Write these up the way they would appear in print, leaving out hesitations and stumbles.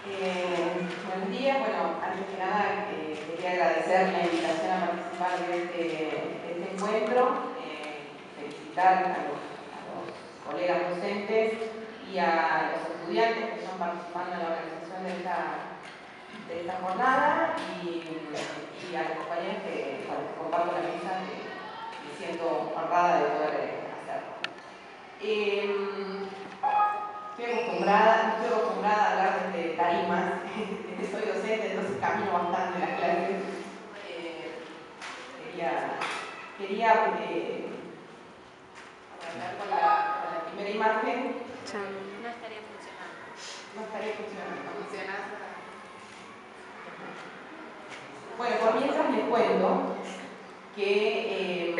Buenos días. Bueno, antes que nada quería agradecer la invitación a participar de este encuentro, felicitar a los colegas docentes y a los estudiantes que están participando en la organización de esta jornada y a los compañeros que comparto la mesa, que me siento honrada de poder hacerlo. Estoy acostumbrada a hablar desde tarimas. Soy docente, entonces camino bastante en las clases. Quería hablar con la primera imagen. No estaría funcionando. No estaría funcionando. Bueno, por mientras les cuento que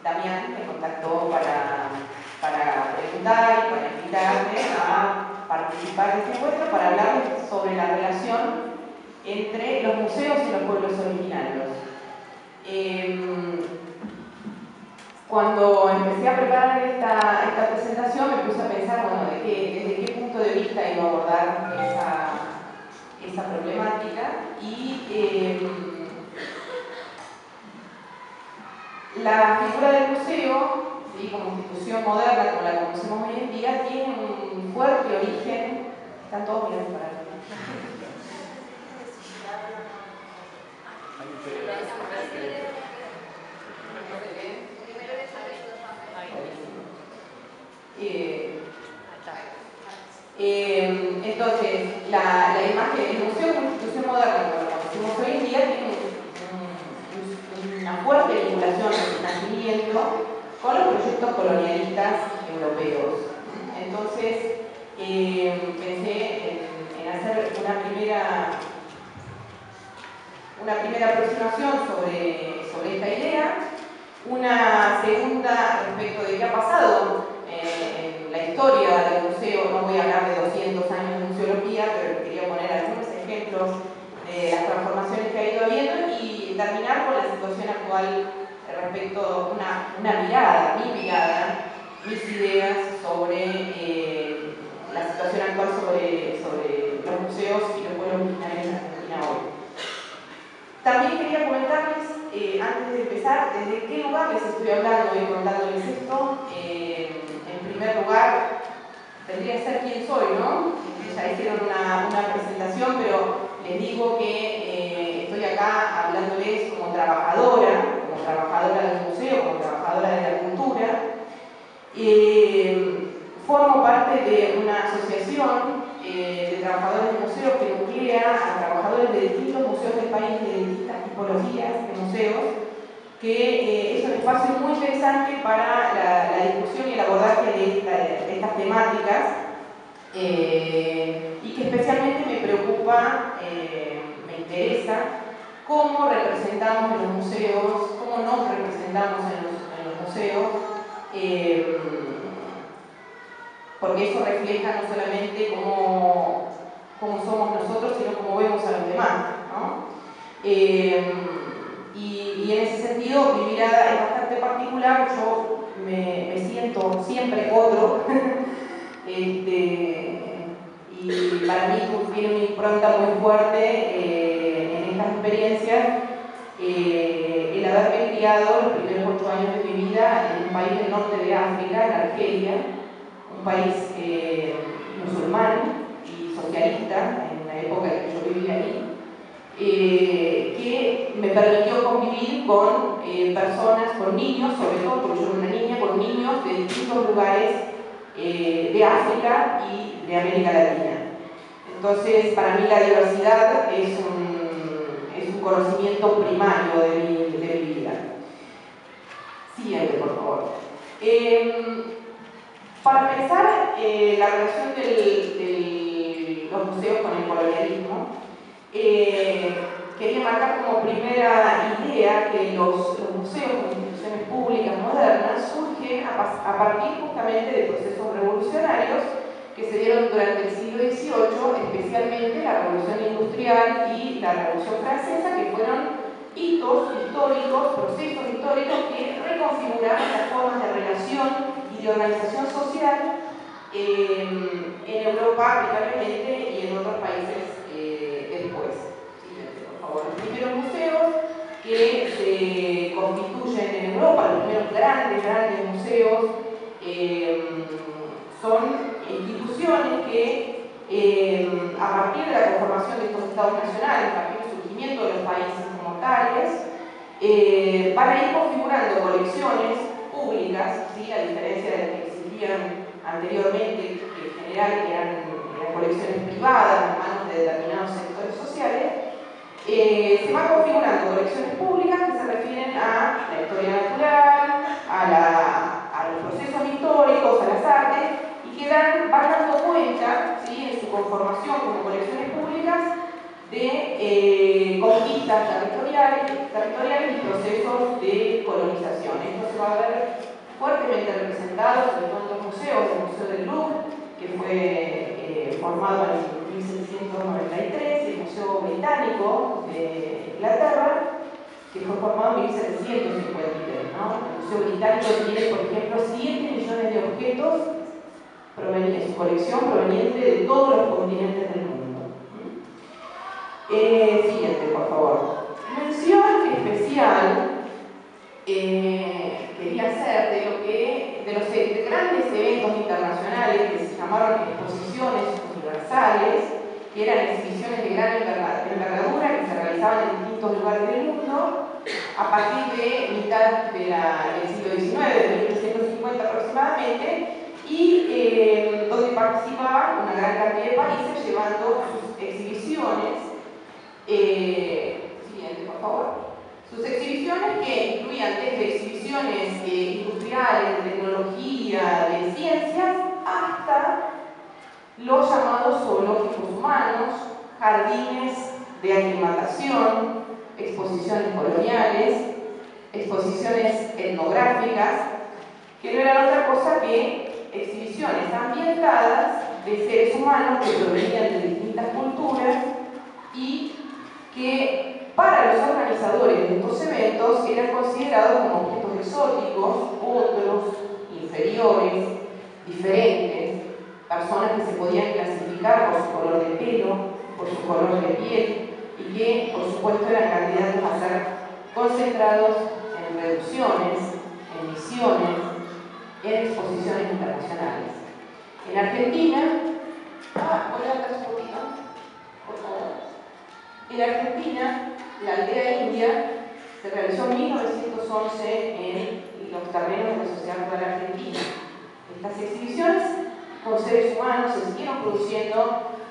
Damián me contactó para preguntar y para invitarme a participar de este encuentro para hablarles sobre la relación entre los museos y los pueblos originarios. Cuando empecé a preparar esta presentación me puse a pensar, bueno, desde qué punto de vista iba a abordar esa problemática y la figura del museo, ¿sí?, como institución moderna, como la conocemos hoy en día, tiene un fuerte origen. Están todos bien para acá. Entonces, la imagen del museo como institución moderna, como la conocemos hoy en día, tiene una fuerte vinculación al nacimiento con los proyectos colonialistas europeos. Entonces, pensé en hacer una primera aproximación sobre esta idea, una segunda respecto de qué ha pasado en la historia del museo. No voy a hablar de 200 años de museología, pero quería poner algunos ejemplos de las transformaciones que ha ido habiendo y terminar con la situación actual respecto a una mirada, mis ideas sobre la situación actual sobre los museos y los pueblos originarios en Argentina hoy. También quería comentarles, antes de empezar, desde qué lugar les estoy hablando y contándoles esto. En primer lugar, tendría que ser quién soy, ¿no? Ya hicieron una presentación, pero les digo que estoy acá hablándoles como trabajadora del museo, como trabajadora de la cultura. Formo parte de una asociación de trabajadores de museos que nuclea a trabajadores de distintos museos del país, de distintas tipologías de museos, que es un espacio muy interesante para la discusión y el abordaje de estas temáticas, y que especialmente me preocupa, me interesa, cómo representamos en los museos, cómo nos representamos en los museos, porque eso refleja no solamente cómo somos nosotros, sino cómo vemos a los demás, ¿no? Y en ese sentido mi mirada es bastante particular. Yo me siento siempre otro y para mí tiene una impronta muy fuerte en estas experiencias el haberme criado los primeros 8 años de mi vida en un país del norte de África, en Argelia, un país musulmán y socialista en la época en que yo vivía allí, que me permitió convivir con personas, con niños, sobre todo porque yo era una niña, con niños de distintos lugares de África y de América Latina. Entonces, para mí la diversidad es un conocimiento primario de mi vida. Siguiente, por favor. Para empezar, la relación de los museos con el colonialismo, quería marcar como primera idea que los museos como instituciones públicas modernas surgen a partir justamente de procesos revolucionarios que se dieron durante el siglo XVIII, especialmente la Revolución Industrial y la Revolución Francesa, que fueron hitos históricos, procesos históricos que reconfiguraron las formas de relación y de organización social en Europa primariamente y en otros países después. Siguiente, por favor. Los primeros museos que se constituyen en Europa, los primeros grandes museos, son instituciones que a partir de la conformación de estos estados nacionales, a partir del surgimiento de los países como tales, van a ir configurando colecciones públicas, ¿sí? A diferencia de las que existían anteriormente, que en general eran colecciones privadas en manos de determinados sectores sociales. Se van configurando colecciones públicas que se refieren a la historia natural, a los procesos históricos, a las artes, y que van dando cuenta, ¿sí? En su conformación como colecciones públicas de conquistas territoriales y procesos de colonización. Esto se va a ver fuertemente representado, sobre todo en dos museos: el Museo del Louvre, que fue formado en 1793, y el Museo Británico de Inglaterra, que fue formado en 1753. ¿no? El Museo Británico tiene, por ejemplo, 7 millones de objetos en su colección provenientes de todos los continentes del mundo. Siguiente, por favor. Mención especial quería hacer de los grandes eventos internacionales que se llamaron exposiciones universales, que eran exhibiciones de gran envergadura que se realizaban en distintos lugares del mundo a partir de mitad del siglo XIX, de 1850 aproximadamente, y donde participaban una gran cantidad de países llevando sus exhibiciones. Siguiente, por favor. Sus exhibiciones, que incluían desde exhibiciones industriales, de tecnología, de ciencias, hasta los llamados zoológicos humanos, jardines de aclimatación, exposiciones coloniales, exposiciones etnográficas, que no eran otra cosa que exhibiciones ambientadas de seres humanos que provenían de distintas culturas y que para los organizadores de estos eventos eran considerados como objetos exóticos, otros, inferiores, diferentes, personas que se podían clasificar por su color de pelo, por su color de piel, y que por supuesto eran candidatos a ser concentrados en reducciones, en misiones, en exposiciones internacionales. En Argentina, voy a atrás un poquito, por favor. En Argentina, la aldea india se realizó en 1911 en los terrenos de la Sociedad Rural Argentina. Estas exhibiciones con seres humanos se siguieron produciendo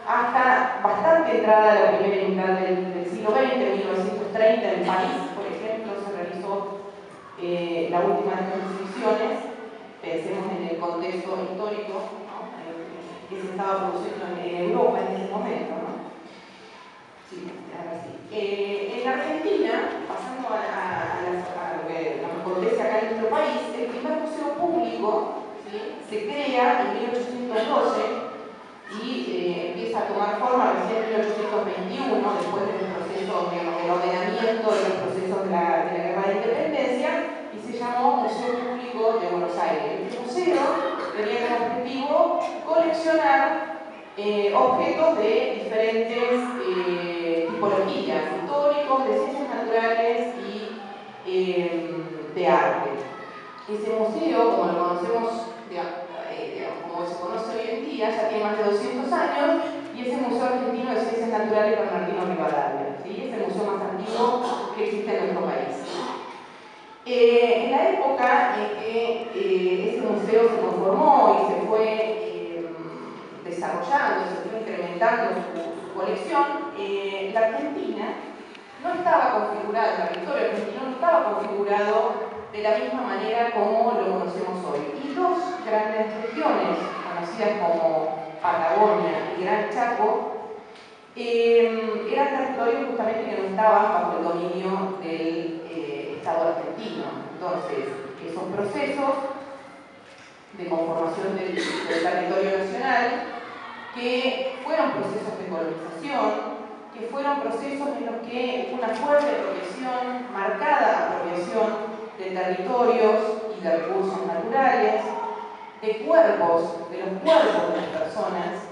hasta bastante entrada la primera mitad del siglo XX, en 1930 en París, por ejemplo, se realizó la última de estas exhibiciones. Pensemos en el contexto histórico, ¿no? Que se estaba produciendo en Europa en ese momento, ¿no? Sí, ahora sí. En Argentina, pasando a lo que acontece acá en nuestro país, el primer museo público, ¿sí?, se crea en 1812 y empieza a tomar forma recién en 1821, después del proceso, digamos, del ordenamiento de los procesos de la Guerra de Independencia, y se llamó Museo Público de Buenos Aires. Este museo tenía como objetivo coleccionar objetos de diferentes tipologías, históricos, de ciencias naturales y de arte. Ese museo, como lo conocemos, como se conoce hoy en día, ya tiene más de 200 años, y es el Museo Argentino de Ciencias Naturales Bernardino Rivadavia, ¿sí? Es el museo más antiguo que existe en nuestro país. En la época en que ese museo se conformó y se fue desarrollando, se fue incrementando su colección, la Argentina no estaba configurada, el territorio argentino no estaba configurado de la misma manera como lo conocemos hoy. Y dos grandes regiones, conocidas como Patagonia y Gran Chaco, eran territorios justamente que no estaban bajo el dominio del Estado argentino. Entonces, esos procesos de conformación del territorio nacional, que fueron procesos de colonización, que fueron procesos en los que una fuerte apropiación, marcada apropiación de territorios y de recursos naturales, de cuerpos, de los cuerpos de las personas,